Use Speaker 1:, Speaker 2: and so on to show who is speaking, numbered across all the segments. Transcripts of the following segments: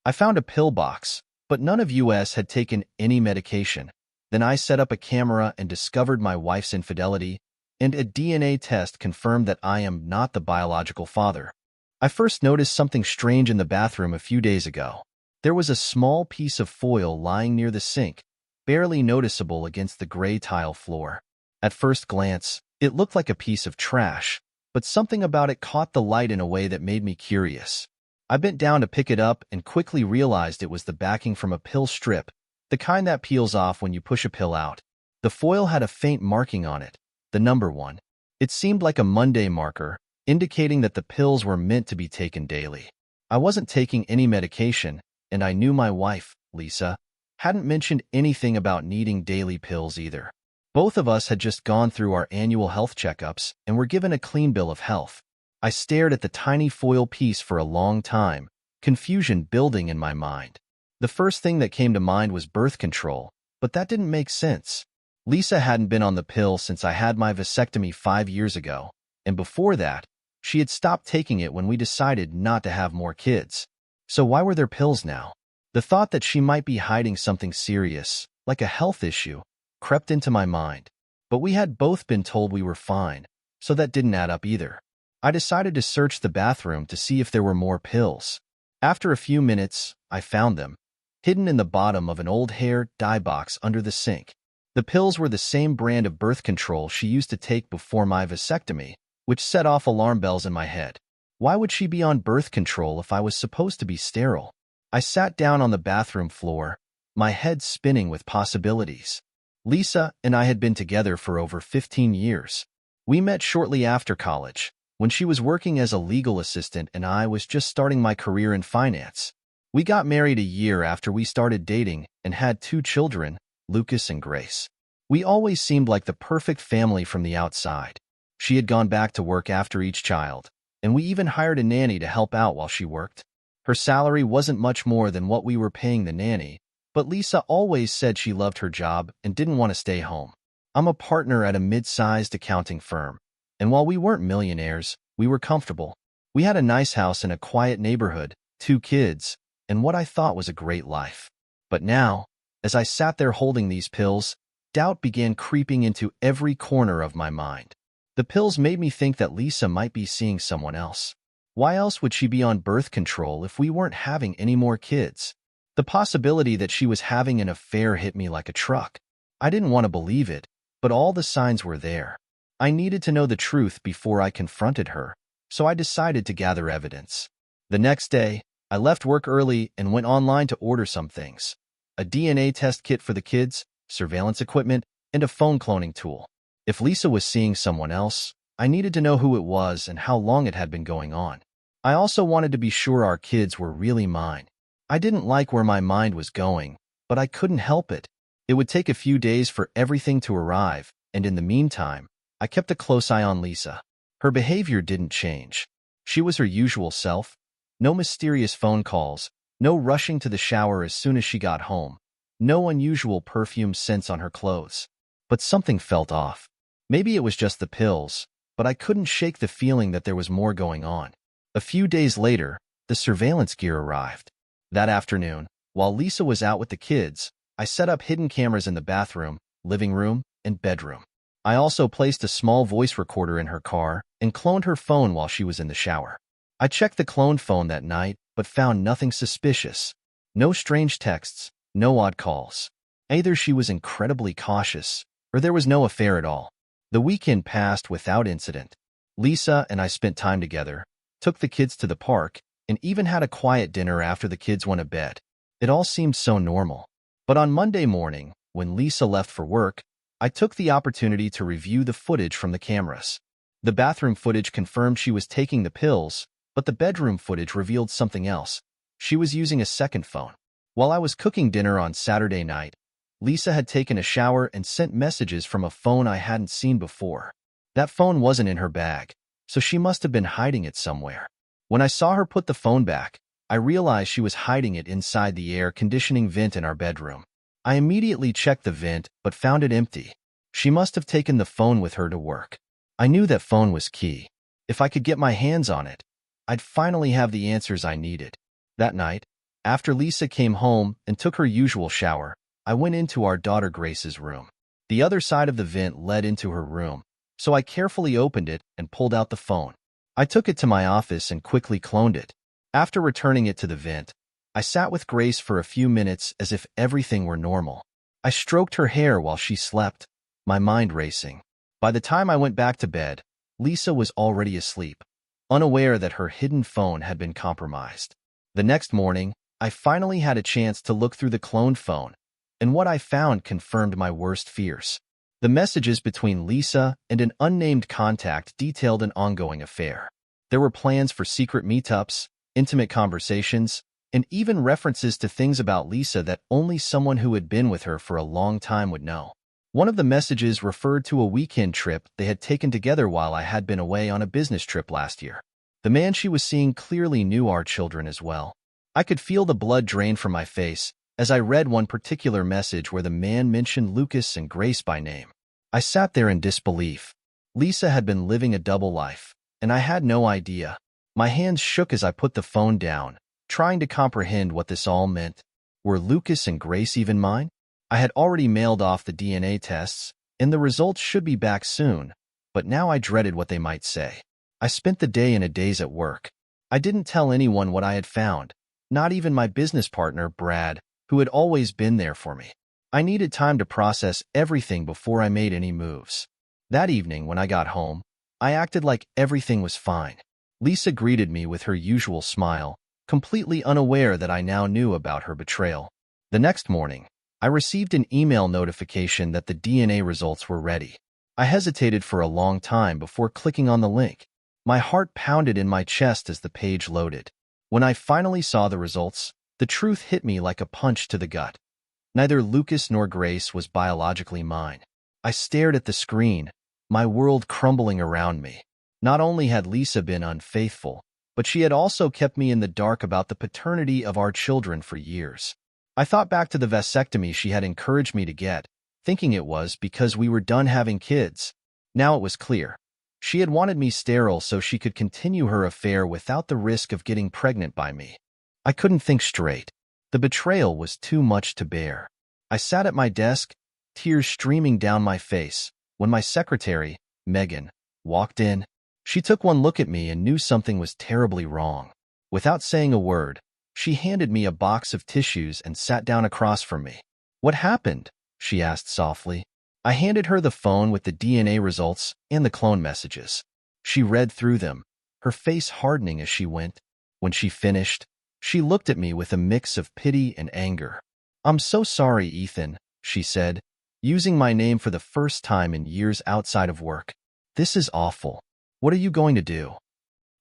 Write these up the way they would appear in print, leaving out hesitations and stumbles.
Speaker 1: I found a pill box, but none of us had taken any medication. Then I set up a camera and discovered my wife's infidelity, and a DNA test confirmed that I am not the biological father. I first noticed something strange in the bathroom a few days ago. There was a small piece of foil lying near the sink, barely noticeable against the gray tile floor. At first glance, it looked like a piece of trash, but something about it caught the light in a way that made me curious. I bent down to pick it up and quickly realized it was the backing from a pill strip, the kind that peels off when you push a pill out. The foil had a faint marking on it, the number 1. It seemed like a Monday marker, indicating that the pills were meant to be taken daily. I wasn't taking any medication, and I knew my wife, Lisa, hadn't mentioned anything about needing daily pills either. Both of us had just gone through our annual health checkups and were given a clean bill of health. I stared at the tiny foil piece for a long time, confusion building in my mind. The first thing that came to mind was birth control, but that didn't make sense. Lisa hadn't been on the pill since I had my vasectomy 5 years ago, and before that, she had stopped taking it when we decided not to have more kids. So why were there pills now? The thought that she might be hiding something serious, like a health issue, crept into my mind. But we had both been told we were fine, so that didn't add up either. I decided to search the bathroom to see if there were more pills. After a few minutes, I found them, hidden in the bottom of an old hair dye box under the sink. The pills were the same brand of birth control she used to take before my vasectomy, which set off alarm bells in my head. Why would she be on birth control if I was supposed to be sterile? I sat down on the bathroom floor, my head spinning with possibilities. Lisa and I had been together for over 15 years. We met shortly after college, when she was working as a legal assistant and I was just starting my career in finance. We got married a year after we started dating and had 2 children, Lucas and Grace. We always seemed like the perfect family from the outside. She had gone back to work after each child, and we even hired a nanny to help out while she worked. Her salary wasn't much more than what we were paying the nanny, but Lisa always said she loved her job and didn't want to stay home. I'm a partner at a mid-sized accounting firm, and while we weren't millionaires, we were comfortable. We had a nice house in a quiet neighborhood, 2 kids, and what I thought was a great life. But now, as I sat there holding these pills, doubt began creeping into every corner of my mind. The pills made me think that Lisa might be seeing someone else. Why else would she be on birth control if we weren't having any more kids? The possibility that she was having an affair hit me like a truck. I didn't want to believe it, but all the signs were there. I needed to know the truth before I confronted her, so I decided to gather evidence. The next day, I left work early and went online to order some things: a DNA test kit for the kids, surveillance equipment, and a phone cloning tool. If Lisa was seeing someone else, I needed to know who it was and how long it had been going on. I also wanted to be sure our kids were really mine. I didn't like where my mind was going, but I couldn't help it. It would take a few days for everything to arrive, and in the meantime, I kept a close eye on Lisa. Her behavior didn't change. She was her usual self. No mysterious phone calls, no rushing to the shower as soon as she got home, no unusual perfume scents on her clothes. But something felt off. Maybe it was just the pills, but I couldn't shake the feeling that there was more going on. A few days later, the surveillance gear arrived. That afternoon, while Lisa was out with the kids, I set up hidden cameras in the bathroom, living room, and bedroom. I also placed a small voice recorder in her car and cloned her phone while she was in the shower. I checked the cloned phone that night, but found nothing suspicious. No strange texts, no odd calls. Either she was incredibly cautious, or there was no affair at all. The weekend passed without incident. Lisa and I spent time together, took the kids to the park, and even had a quiet dinner after the kids went to bed. It all seemed so normal. But on Monday morning, when Lisa left for work, I took the opportunity to review the footage from the cameras. The bathroom footage confirmed she was taking the pills, but the bedroom footage revealed something else. She was using a second phone. While I was cooking dinner on Saturday night, Lisa had taken a shower and sent messages from a phone I hadn't seen before. That phone wasn't in her bag, so she must have been hiding it somewhere. When I saw her put the phone back, I realized she was hiding it inside the air conditioning vent in our bedroom. I immediately checked the vent, but found it empty. She must have taken the phone with her to work. I knew that phone was key. If I could get my hands on it, I'd finally have the answers I needed. That night, After Lisa came home and took her usual shower, I went into our daughter Grace's room. The other side of the vent led into her room, so I carefully opened it and pulled out the phone. I took it to my office and quickly cloned it. After returning it to the vent, I sat with Grace for a few minutes as if everything were normal. I stroked her hair while she slept, my mind racing. By the time I went back to bed, Lisa was already asleep, unaware that her hidden phone had been compromised. The next morning, I finally had a chance to look through the cloned phone, and what I found confirmed my worst fears. The messages between Lisa and an unnamed contact detailed an ongoing affair. There were plans for secret meetups, intimate conversations, and even references to things about Lisa that only someone who had been with her for a long time would know. One of the messages referred to a weekend trip they had taken together while I had been away on a business trip last year. The man she was seeing clearly knew our children as well. I could feel the blood drain from my face as I read one particular message where the man mentioned Lucas and Grace by name. I sat there in disbelief. Lisa had been living a double life, and I had no idea. My hands shook as I put the phone down, trying to comprehend what this all meant. Were Lucas and Grace even mine? I had already mailed off the DNA tests, and the results should be back soon, but now I dreaded what they might say. I spent the day in a daze at work. I didn't tell anyone what I had found, not even my business partner, Brad, who had always been there for me. I needed time to process everything before I made any moves. That evening, when I got home, I acted like everything was fine. Lisa greeted me with her usual smile, completely unaware that I now knew about her betrayal. The next morning, I received an email notification that the DNA results were ready. I hesitated for a long time before clicking on the link. My heart pounded in my chest as the page loaded. When I finally saw the results, the truth hit me like a punch to the gut. Neither Lucas nor Grace was biologically mine. I stared at the screen, my world crumbling around me. Not only had Lisa been unfaithful, but she had also kept me in the dark about the paternity of our children for years. I thought back to the vasectomy she had encouraged me to get, thinking it was because we were done having kids. Now it was clear. She had wanted me sterile so she could continue her affair without the risk of getting pregnant by me. I couldn't think straight. The betrayal was too much to bear. I sat at my desk, tears streaming down my face, when my secretary, Megan, walked in. She took one look at me and knew something was terribly wrong. Without saying a word, she handed me a box of tissues and sat down across from me. "What happened?" she asked softly. I handed her the phone with the DNA results and the clone messages. She read through them, her face hardening as she went. When she finished, she looked at me with a mix of pity and anger. "I'm so sorry, Ethan," she said, using my name for the first time in years outside of work. "This is awful. What are you going to do?"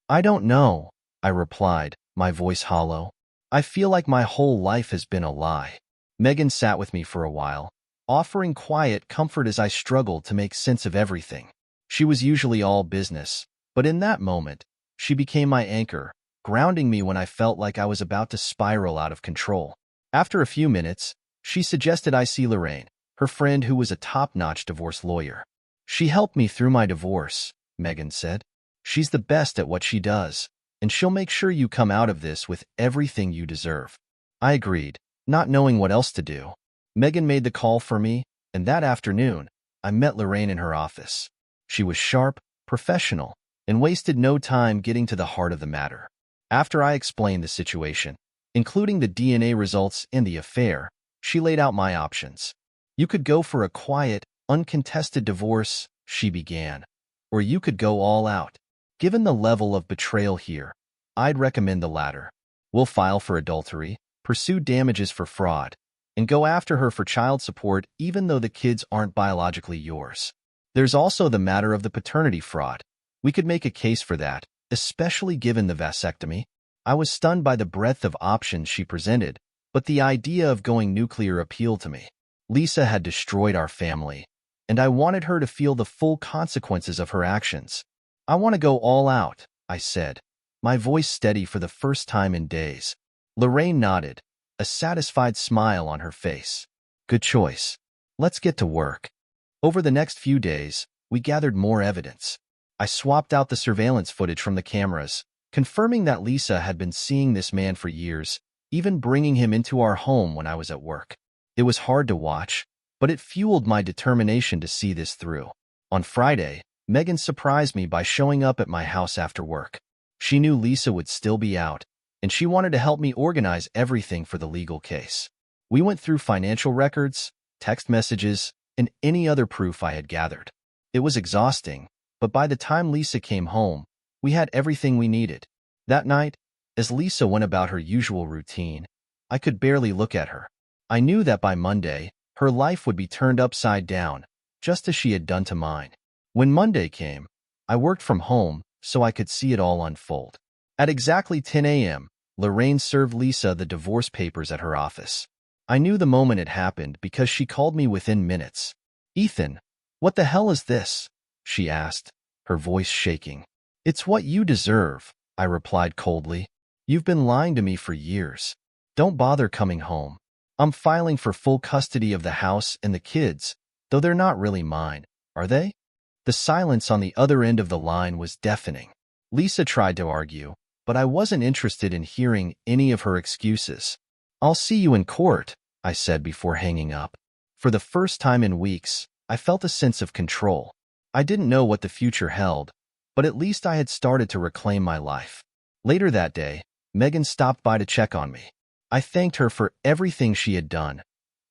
Speaker 1: "I don't know," I replied, my voice hollow. "I feel like my whole life has been a lie." Megan sat with me for a while, offering quiet comfort as I struggled to make sense of everything. She was usually all business, but in that moment, she became my anchor, grounding me when I felt like I was about to spiral out of control. After a few minutes, she suggested I see Lorraine, her friend who was a top-notch divorce lawyer. "She helped me through my divorce," Megan said. "She's the best at what she does, and she'll make sure you come out of this with everything you deserve." I agreed, not knowing what else to do. Megan made the call for me, and that afternoon, I met Lorraine in her office. She was sharp, professional, and wasted no time getting to the heart of the matter. After I explained the situation, including the DNA results and the affair, she laid out my options. "You could go for a quiet, uncontested divorce," she began, "or you could go all out. Given the level of betrayal here, I'd recommend the latter. We'll file for adultery, pursue damages for fraud, and go after her for child support even though the kids aren't biologically yours. There's also the matter of the paternity fraud. We could make a case for that, especially given the vasectomy." I was stunned by the breadth of options she presented, but the idea of going nuclear appealed to me. Lisa had destroyed our family, and I wanted her to feel the full consequences of her actions. "I want to go all out," I said, my voice steady for the first time in days. Lorraine nodded, a satisfied smile on her face. "Good choice. Let's get to work." Over the next few days, we gathered more evidence. I swapped out the surveillance footage from the cameras, confirming that Lisa had been seeing this man for years, even bringing him into our home when I was at work. It was hard to watch, but it fueled my determination to see this through. On Friday, Megan surprised me by showing up at my house after work. She knew Lisa would still be out, and she wanted to help me organize everything for the legal case. We went through financial records, text messages, and any other proof I had gathered. It was exhausting, but by the time Lisa came home, we had everything we needed. That night, as Lisa went about her usual routine, I could barely look at her. I knew that by Monday, her life would be turned upside down, just as she had done to mine. When Monday came, I worked from home so I could see it all unfold. At exactly 10 a.m., Lorraine served Lisa the divorce papers at her office. I knew the moment it happened because she called me within minutes. "Ethan, what the hell is this?" she asked, her voice shaking. "It's what you deserve," I replied coldly. "You've been lying to me for years. Don't bother coming home. I'm filing for full custody of the house and the kids, though they're not really mine, are they?" The silence on the other end of the line was deafening. Lisa tried to argue, but I wasn't interested in hearing any of her excuses. "I'll see you in court," I said before hanging up. For the first time in weeks, I felt a sense of control. I didn't know what the future held, but at least I had started to reclaim my life. Later that day, Megan stopped by to check on me. I thanked her for everything she had done,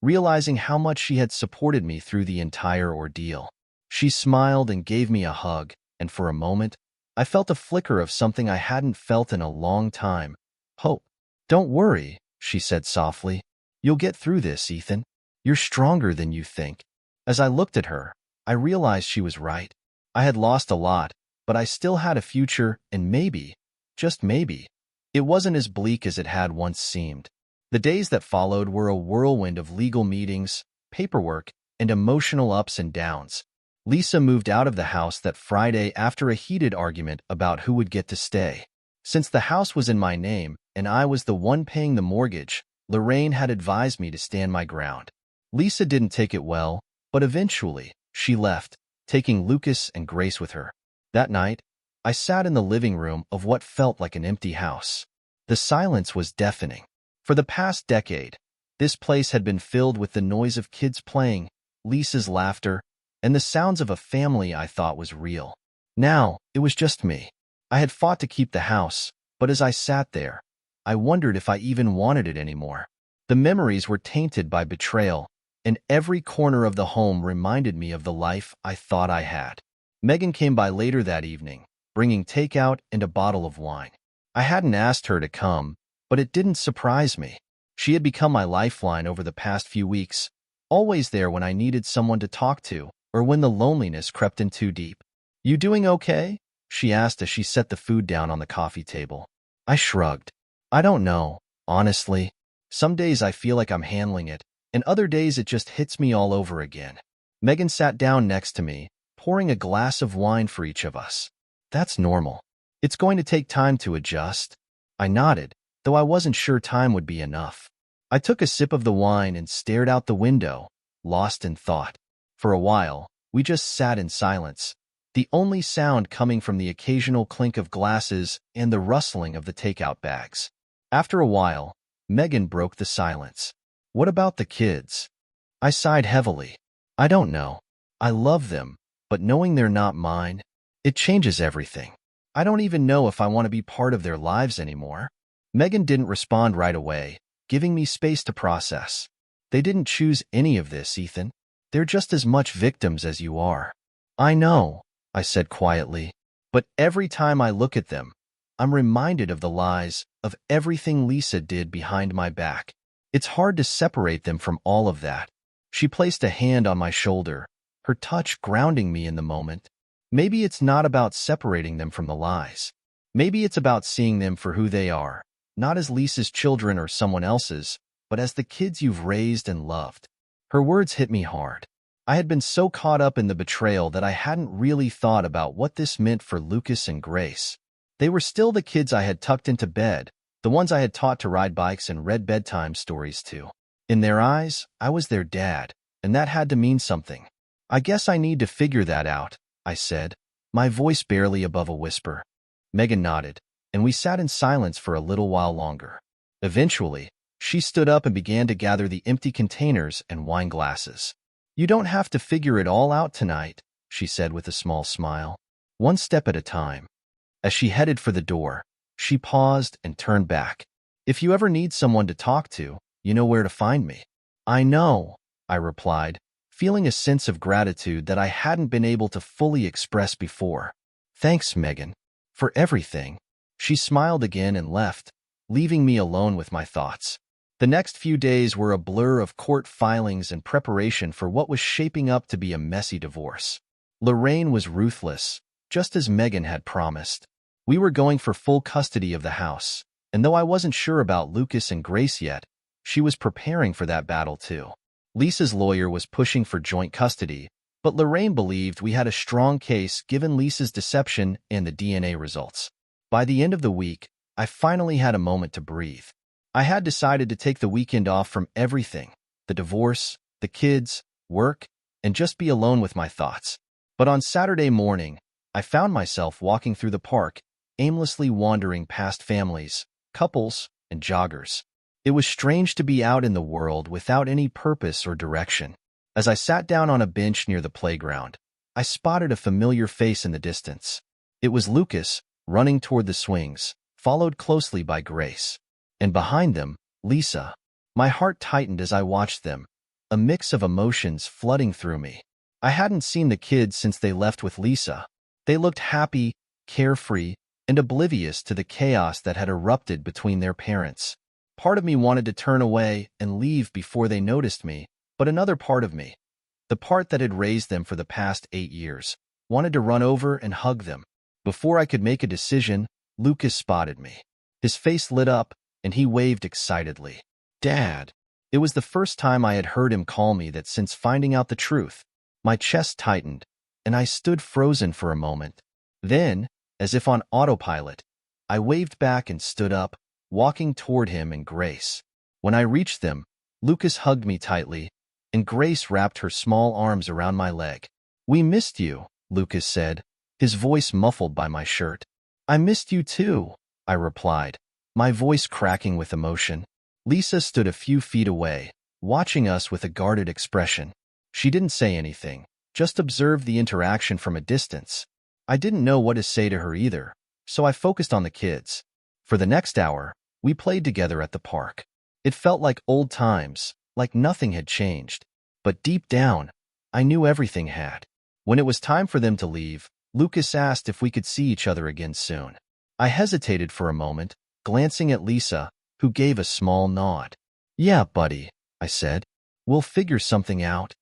Speaker 1: realizing how much she had supported me through the entire ordeal. She smiled and gave me a hug, and for a moment, I felt a flicker of something I hadn't felt in a long time: hope. "Don't worry," she said softly. "You'll get through this, Ethan. You're stronger than you think." As I looked at her, I realized she was right. I had lost a lot, but I still had a future, and maybe, just maybe, it wasn't as bleak as it had once seemed. The days that followed were a whirlwind of legal meetings, paperwork, and emotional ups and downs. Lisa moved out of the house that Friday after a heated argument about who would get to stay. Since the house was in my name and I was the one paying the mortgage, Lorraine had advised me to stand my ground. Lisa didn't take it well, but eventually, she left, taking Lucas and Grace with her. That night, I sat in the living room of what felt like an empty house. The silence was deafening. For the past decade, this place had been filled with the noise of kids playing, Lisa's laughter, and the sounds of a family I thought was real. Now, it was just me. I had fought to keep the house, but as I sat there, I wondered if I even wanted it anymore. The memories were tainted by betrayal, and every corner of the home reminded me of the life I thought I had. Megan came by later that evening, bringing takeout and a bottle of wine. I hadn't asked her to come, but it didn't surprise me. She had become my lifeline over the past few weeks, always there when I needed someone to talk to, or when the loneliness crept in too deep. "You doing okay?" she asked as she set the food down on the coffee table. I shrugged. "I don't know, honestly. Some days I feel like I'm handling it, and other days it just hits me all over again." Megan sat down next to me, pouring a glass of wine for each of us. "That's normal. It's going to take time to adjust." I nodded, though I wasn't sure time would be enough. I took a sip of the wine and stared out the window, lost in thought. For a while, we just sat in silence, the only sound coming from the occasional clink of glasses and the rustling of the takeout bags. After a while, Megan broke the silence. "What about the kids?" I sighed heavily. "I don't know. I love them, but knowing they're not mine, it changes everything. I don't even know if I want to be part of their lives anymore." Megan didn't respond right away, giving me space to process. "They didn't choose any of this, Ethan. They're just as much victims as you are." "I know," I said quietly, "but every time I look at them, I'm reminded of the lies, of everything Lisa did behind my back. It's hard to separate them from all of that." She placed a hand on my shoulder, her touch grounding me in the moment. "Maybe it's not about separating them from the lies. Maybe it's about seeing them for who they are, not as Lisa's children or someone else's, but as the kids you've raised and loved." Her words hit me hard. I had been so caught up in the betrayal that I hadn't really thought about what this meant for Lucas and Grace. They were still the kids I had tucked into bed, the ones I had taught to ride bikes and read bedtime stories to. In their eyes, I was their dad, and that had to mean something. "I guess I need to figure that out," I said, my voice barely above a whisper. Megan nodded, and we sat in silence for a little while longer. Eventually, she stood up and began to gather the empty containers and wine glasses. "You don't have to figure it all out tonight," she said with a small smile. "One step at a time." As she headed for the door, she paused and turned back. "If you ever need someone to talk to, you know where to find me." "I know," I replied, feeling a sense of gratitude that I hadn't been able to fully express before. "Thanks, Megan, for everything." She smiled again and left, leaving me alone with my thoughts. The next few days were a blur of court filings and preparation for what was shaping up to be a messy divorce. Lorraine was ruthless, just as Megan had promised. We were going for full custody of the house, and though I wasn't sure about Lucas and Grace yet, she was preparing for that battle too. Lisa's lawyer was pushing for joint custody, but Lorraine believed we had a strong case given Lisa's deception and the DNA results. By the end of the week, I finally had a moment to breathe. I had decided to take the weekend off from everything, the divorce, the kids, work, and just be alone with my thoughts. But on Saturday morning, I found myself walking through the park, aimlessly wandering past families, couples, and joggers. It was strange to be out in the world without any purpose or direction. As I sat down on a bench near the playground, I spotted a familiar face in the distance. It was Lucas, running toward the swings, followed closely by Grace. And behind them, Lisa. My heart tightened as I watched them, a mix of emotions flooding through me. I hadn't seen the kids since they left with Lisa. They looked happy, carefree, and oblivious to the chaos that had erupted between their parents. Part of me wanted to turn away and leave before they noticed me, but another part of me, the part that had raised them for the past 8 years, wanted to run over and hug them. Before I could make a decision, Lucas spotted me. His face lit up, and he waved excitedly. "Dad." It was the first time I had heard him call me that since finding out the truth. My chest tightened, and I stood frozen for a moment. Then, as if on autopilot, I waved back and stood up, walking toward him and Grace. When I reached them, Lucas hugged me tightly, and Grace wrapped her small arms around my leg. "We missed you," Lucas said, his voice muffled by my shirt. "I missed you too," I replied, my voice cracking with emotion. Lisa stood a few feet away, watching us with a guarded expression. She didn't say anything, just observed the interaction from a distance. I didn't know what to say to her either, so I focused on the kids. For the next hour, we played together at the park. It felt like old times, like nothing had changed. But deep down, I knew everything had. When it was time for them to leave, Lucas asked if we could see each other again soon. I hesitated for a moment, glancing at Lisa, who gave a small nod. "Yeah, buddy," I said. "We'll figure something out."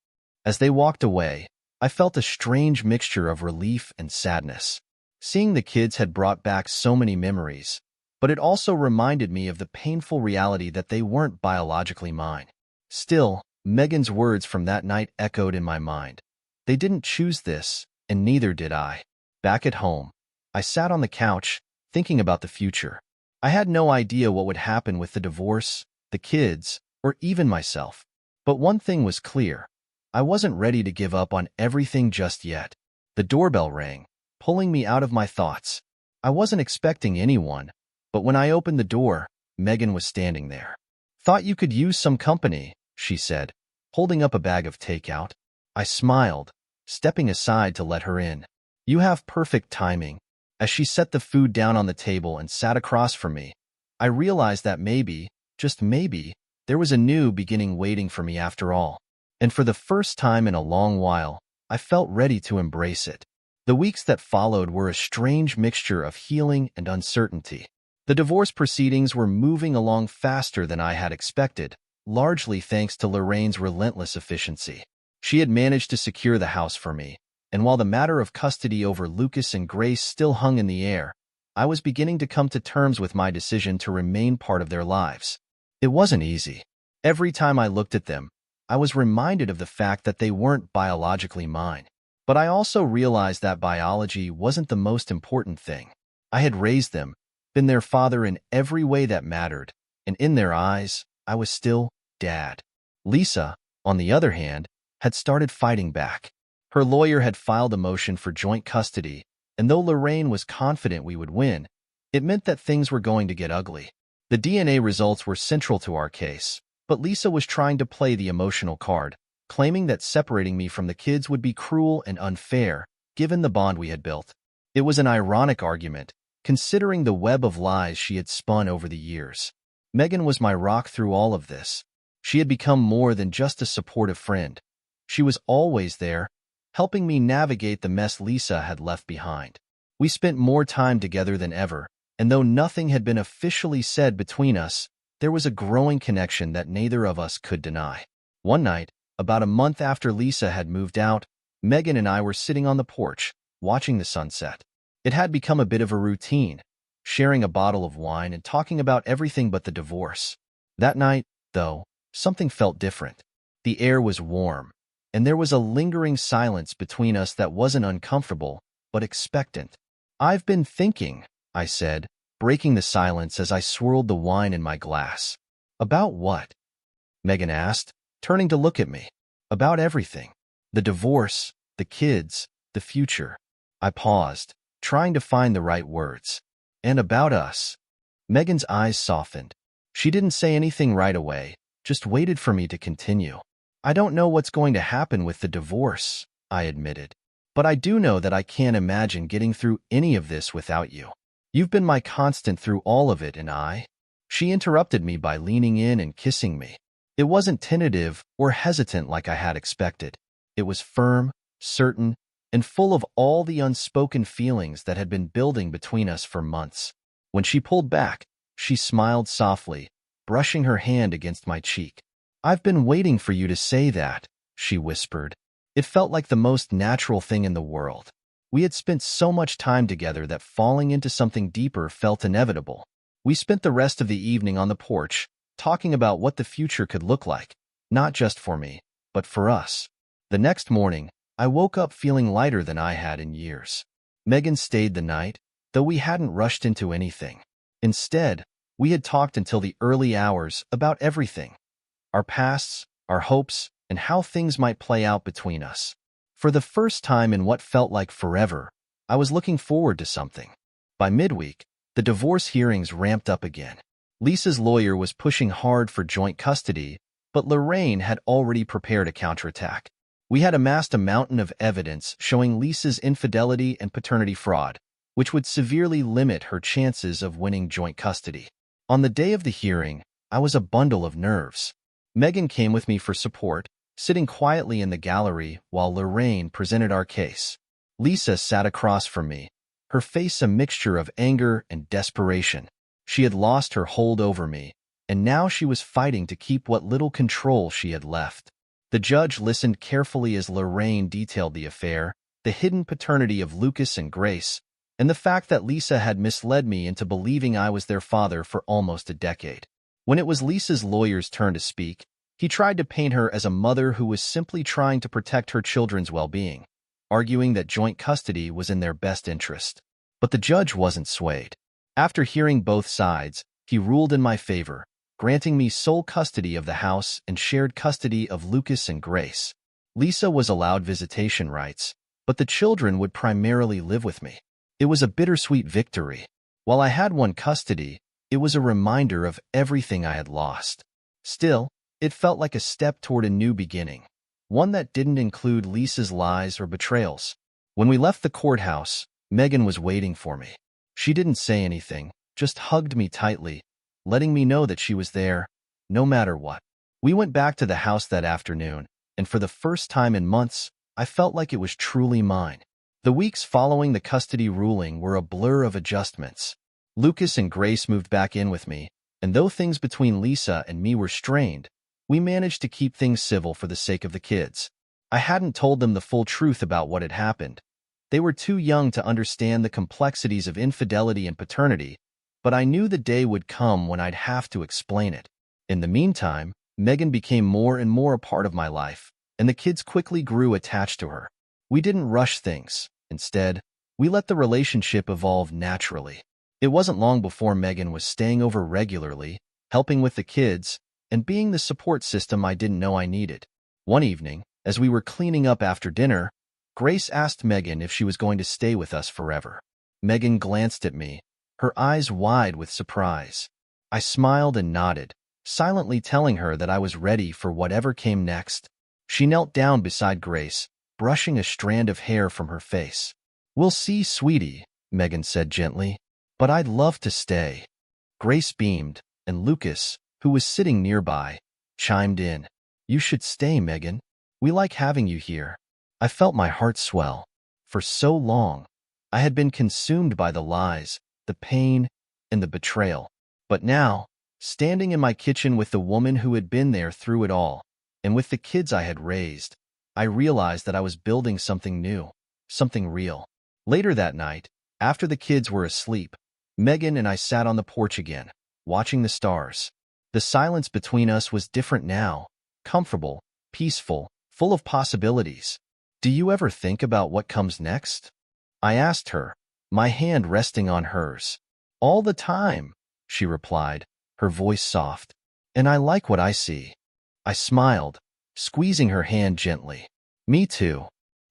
Speaker 1: As they walked away, I felt a strange mixture of relief and sadness. Seeing the kids had brought back so many memories, but it also reminded me of the painful reality that they weren't biologically mine. Still, Megan's words from that night echoed in my mind. They didn't choose this, and neither did I. Back at home, I sat on the couch, thinking about the future. I had no idea what would happen with the divorce, the kids, or even myself. But one thing was clear. I wasn't ready to give up on everything just yet. The doorbell rang, pulling me out of my thoughts. I wasn't expecting anyone, but when I opened the door, Megan was standing there. "Thought you could use some company," she said, holding up a bag of takeout. I smiled, stepping aside to let her in. "You have perfect timing." As she set the food down on the table and sat across from me, I realized that maybe, just maybe, there was a new beginning waiting for me after all. And for the first time in a long while, I felt ready to embrace it. The weeks that followed were a strange mixture of healing and uncertainty. The divorce proceedings were moving along faster than I had expected, largely thanks to Lorraine's relentless efficiency. She had managed to secure the house for me, and while the matter of custody over Lucas and Grace still hung in the air, I was beginning to come to terms with my decision to remain part of their lives. It wasn't easy. Every time I looked at them, I was reminded of the fact that they weren't biologically mine. But I also realized that biology wasn't the most important thing. I had raised them, been their father in every way that mattered, and in their eyes, I was still Dad. Lisa, on the other hand, had started fighting back. Her lawyer had filed a motion for joint custody, and though Lorraine was confident we would win, it meant that things were going to get ugly. The DNA results were central to our case, but Lisa was trying to play the emotional card, claiming that separating me from the kids would be cruel and unfair, given the bond we had built. It was an ironic argument, considering the web of lies she had spun over the years. Megan was my rock through all of this. She had become more than just a supportive friend. She was always there, helping me navigate the mess Lisa had left behind. We spent more time together than ever, and though nothing had been officially said between us, there was a growing connection that neither of us could deny. One night, about a month after Lisa had moved out, Megan and I were sitting on the porch, watching the sunset. It had become a bit of a routine, sharing a bottle of wine and talking about everything but the divorce. That night, though, something felt different. The air was warm, and there was a lingering silence between us that wasn't uncomfortable, but expectant. "I've been thinking," I said, breaking the silence as I swirled the wine in my glass. "About what?" Megan asked, turning to look at me. "About everything. The divorce, the kids, the future." I paused, trying to find the right words. "And about us." Megan's eyes softened. She didn't say anything right away, just waited for me to continue. "I don't know what's going to happen with the divorce," I admitted. "But I do know that I can't imagine getting through any of this without you. You've been my constant through all of it, and I—" She interrupted me by leaning in and kissing me. It wasn't tentative or hesitant like I had expected. It was firm, certain, and full of all the unspoken feelings that had been building between us for months. When she pulled back, she smiled softly, brushing her hand against my cheek. "I've been waiting for you to say that," she whispered. It felt like the most natural thing in the world. We had spent so much time together that falling into something deeper felt inevitable. We spent the rest of the evening on the porch, talking about what the future could look like, not just for me, but for us. The next morning, I woke up feeling lighter than I had in years. Megan stayed the night, though we hadn't rushed into anything. Instead, we had talked until the early hours about everything. Our pasts, our hopes, and how things might play out between us. For the first time in what felt like forever, I was looking forward to something. By midweek, the divorce hearings ramped up again. Lisa's lawyer was pushing hard for joint custody, but Lorraine had already prepared a counterattack. We had amassed a mountain of evidence showing Lisa's infidelity and paternity fraud, which would severely limit her chances of winning joint custody. On the day of the hearing, I was a bundle of nerves. Megan came with me for support, sitting quietly in the gallery while Lorraine presented our case. Lisa sat across from me, her face a mixture of anger and desperation. She had lost her hold over me, and now she was fighting to keep what little control she had left. The judge listened carefully as Lorraine detailed the affair, the hidden paternity of Lucas and Grace, and the fact that Lisa had misled me into believing I was their father for almost a decade. When it was Lisa's lawyer's turn to speak, he tried to paint her as a mother who was simply trying to protect her children's well-being, arguing that joint custody was in their best interest. But the judge wasn't swayed. After hearing both sides, he ruled in my favor, granting me sole custody of the house and shared custody of Lucas and Grace. Lisa was allowed visitation rights, but the children would primarily live with me. It was a bittersweet victory. While I had won custody, it was a reminder of everything I had lost. Still, it felt like a step toward a new beginning, one that didn't include Lisa's lies or betrayals. When we left the courthouse, Megan was waiting for me. She didn't say anything, just hugged me tightly, letting me know that she was there, no matter what. We went back to the house that afternoon, and for the first time in months, I felt like it was truly mine. The weeks following the custody ruling were a blur of adjustments. Lucas and Grace moved back in with me, and though things between Lisa and me were strained, we managed to keep things civil for the sake of the kids. I hadn't told them the full truth about what had happened. They were too young to understand the complexities of infidelity and paternity, but I knew the day would come when I'd have to explain it. In the meantime, Megan became more and more a part of my life, and the kids quickly grew attached to her. We didn't rush things. Instead, we let the relationship evolve naturally. It wasn't long before Megan was staying over regularly, helping with the kids, and being the support system I didn't know I needed. One evening, as we were cleaning up after dinner, Grace asked Megan if she was going to stay with us forever. Megan glanced at me, her eyes wide with surprise. I smiled and nodded, silently telling her that I was ready for whatever came next. She knelt down beside Grace, brushing a strand of hair from her face. "We'll see, sweetie," Megan said gently, "but I'd love to stay." Grace beamed, and Lucas, who was sitting nearby, chimed in. "You should stay, Megan. We like having you here." I felt my heart swell. For so long, I had been consumed by the lies, the pain, and the betrayal. But now, standing in my kitchen with the woman who had been there through it all, and with the kids I had raised, I realized that I was building something new, something real. Later that night, after the kids were asleep, Megan and I sat on the porch again, watching the stars. The silence between us was different now, comfortable, peaceful, full of possibilities. "Do you ever think about what comes next?" I asked her, my hand resting on hers. "All the time," she replied, her voice soft. "And I like what I see." I smiled, squeezing her hand gently. "Me too."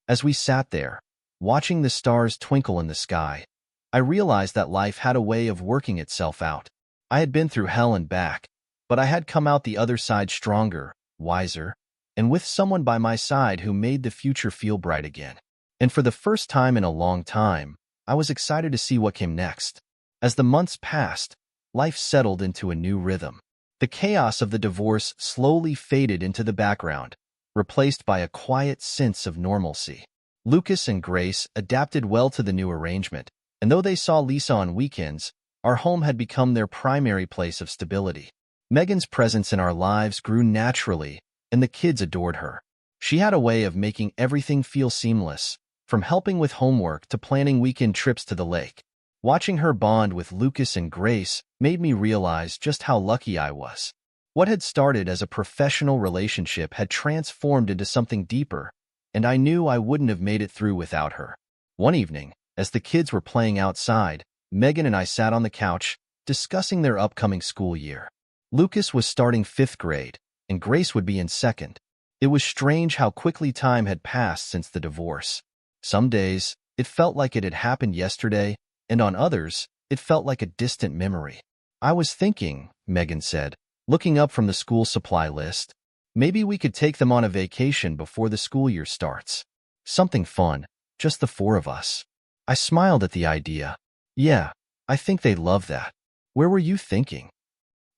Speaker 1: As we sat there, watching the stars twinkle in the sky, I realized that life had a way of working itself out. I had been through hell and back, but I had come out the other side stronger, wiser, and with someone by my side who made the future feel bright again. And for the first time in a long time, I was excited to see what came next. As the months passed, life settled into a new rhythm. The chaos of the divorce slowly faded into the background, replaced by a quiet sense of normalcy. Lucas and Grace adapted well to the new arrangement, and though they saw Lisa on weekends, our home had become their primary place of stability. Megan's presence in our lives grew naturally, and the kids adored her. She had a way of making everything feel seamless, from helping with homework to planning weekend trips to the lake. Watching her bond with Lucas and Grace made me realize just how lucky I was. What had started as a professional relationship had transformed into something deeper, and I knew I wouldn't have made it through without her. One evening, as the kids were playing outside, Megan and I sat on the couch, discussing their upcoming school year. Lucas was starting 5th grade, and Grace would be in 2nd. It was strange how quickly time had passed since the divorce. Some days, it felt like it had happened yesterday, and on others, it felt like a distant memory. "I was thinking," Megan said, looking up from the school supply list, "maybe we could take them on a vacation before the school year starts. Something fun, just the 4 of us." I smiled at the idea. "Yeah, I think they'd love that." "Where were you thinking?"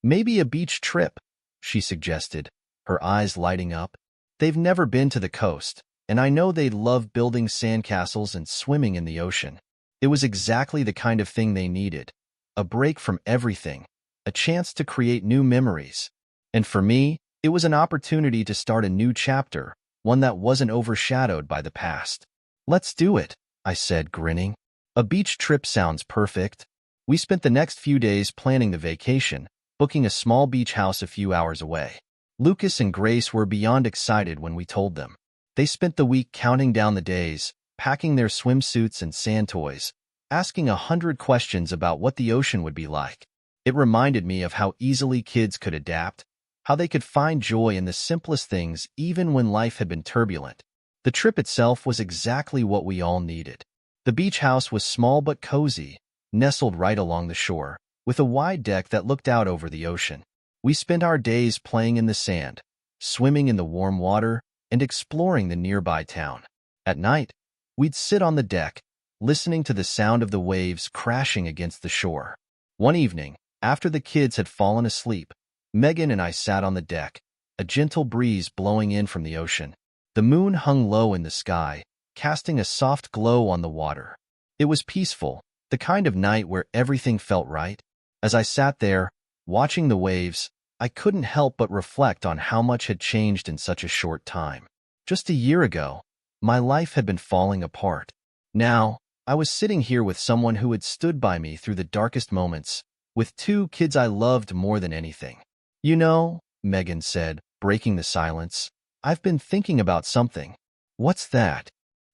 Speaker 1: "Maybe a beach trip," she suggested, her eyes lighting up. "They've never been to the coast, and I know they'd love building sandcastles and swimming in the ocean." It was exactly the kind of thing they needed. A break from everything, a chance to create new memories. And for me, it was an opportunity to start a new chapter, one that wasn't overshadowed by the past. "Let's do it," I said, grinning. "A beach trip sounds perfect." We spent the next few days planning the vacation, booking a small beach house a few hours away. Lucas and Grace were beyond excited when we told them. They spent the week counting down the days, packing their swimsuits and sand toys, asking 100 questions about what the ocean would be like. It reminded me of how easily kids could adapt, how they could find joy in the simplest things even when life had been turbulent. The trip itself was exactly what we all needed. The beach house was small but cozy, nestled right along the shore, with a wide deck that looked out over the ocean. We spent our days playing in the sand, swimming in the warm water, and exploring the nearby town. At night, we'd sit on the deck, listening to the sound of the waves crashing against the shore. One evening, after the kids had fallen asleep, Megan and I sat on the deck, a gentle breeze blowing in from the ocean. The moon hung low in the sky, casting a soft glow on the water. It was peaceful, the kind of night where everything felt right. As I sat there, watching the waves, I couldn't help but reflect on how much had changed in such a short time. Just a year ago, my life had been falling apart. Now, I was sitting here with someone who had stood by me through the darkest moments, with 2 kids I loved more than anything. "You know," Megan said, breaking the silence, "I've been thinking about something." "What's that?"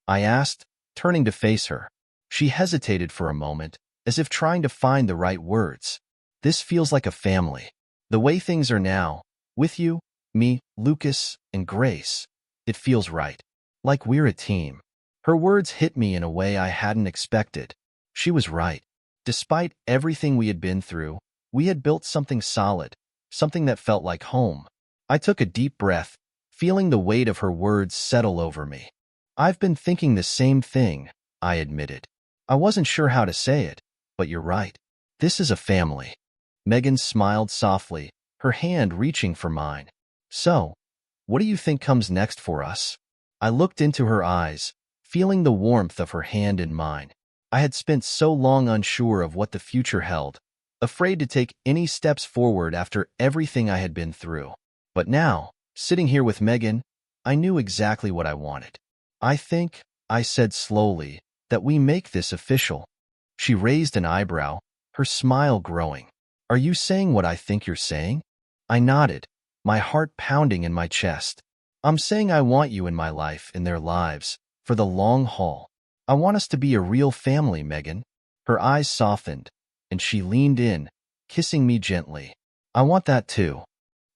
Speaker 1: I asked, turning to face her. She hesitated for a moment, as if trying to find the right words. "This feels like a family. The way things are now, with you, me, Lucas, and Grace, it feels right. Like we're a team." Her words hit me in a way I hadn't expected. She was right. Despite everything we had been through, We had built something solid, something that felt like home. I took a deep breath, feeling the weight of her words settle over me. I've been thinking the same thing, I admitted. I wasn't sure how to say it, but you're right. This is a family. Megan smiled softly, her hand reaching for mine. So, what do you think comes next for us? I looked into her eyes, feeling the warmth of her hand in mine. I had spent so long unsure of what the future held, afraid to take any steps forward after everything I had been through. But now, sitting here with Megan, I knew exactly what I wanted. I think, I said slowly, that we make this official. She raised an eyebrow, her smile growing. Are you saying what I think you're saying? I nodded, my heart pounding in my chest. I'm saying I want you in my life, in their lives, for the long haul. I want us to be a real family, Megan. Her eyes softened, and she leaned in, kissing me gently. I want that too.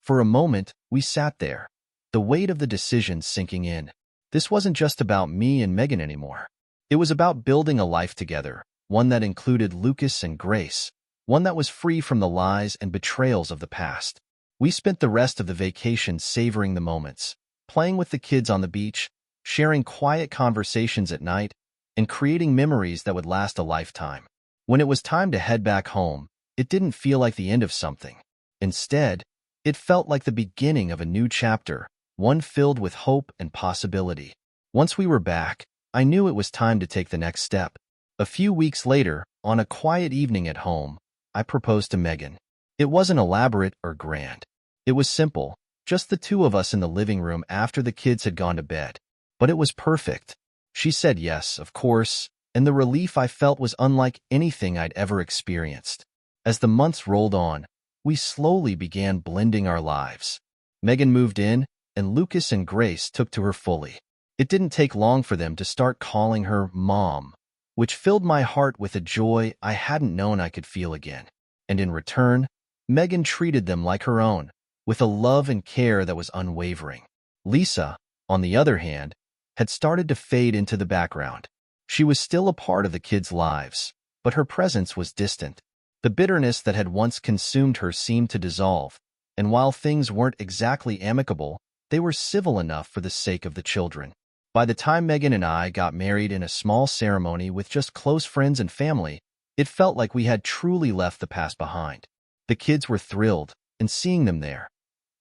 Speaker 1: For a moment, we sat there, the weight of the decision sinking in. This wasn't just about me and Megan anymore. It was about building a life together, one that included Lucas and Grace, one that was free from the lies and betrayals of the past. We spent the rest of the vacation savoring the moments, playing with the kids on the beach, sharing quiet conversations at night, and creating memories that would last a lifetime. When it was time to head back home, it didn't feel like the end of something. Instead, it felt like the beginning of a new chapter, one filled with hope and possibility. Once we were back, I knew it was time to take the next step. A few weeks later, on a quiet evening at home, I proposed to Megan. It wasn't elaborate or grand. It was simple, just the two of us in the living room after the kids had gone to bed. But it was perfect. She said yes, of course, and the relief I felt was unlike anything I'd ever experienced. As the months rolled on, we slowly began blending our lives. Megan moved in, and Lucas and Grace took to her fully. It didn't take long for them to start calling her Mom, which filled my heart with a joy I hadn't known I could feel again. And in return, Megan treated them like her own, with a love and care that was unwavering. Lisa, on the other hand, had started to fade into the background. She was still a part of the kids' lives, but her presence was distant. The bitterness that had once consumed her seemed to dissolve, and while things weren't exactly amicable, they were civil enough for the sake of the children. By the time Megan and I got married in a small ceremony with just close friends and family, it felt like we had truly left the past behind. The kids were thrilled, and seeing them there,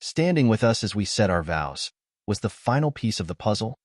Speaker 1: standing with us as we said our vows, was the final piece of the puzzle.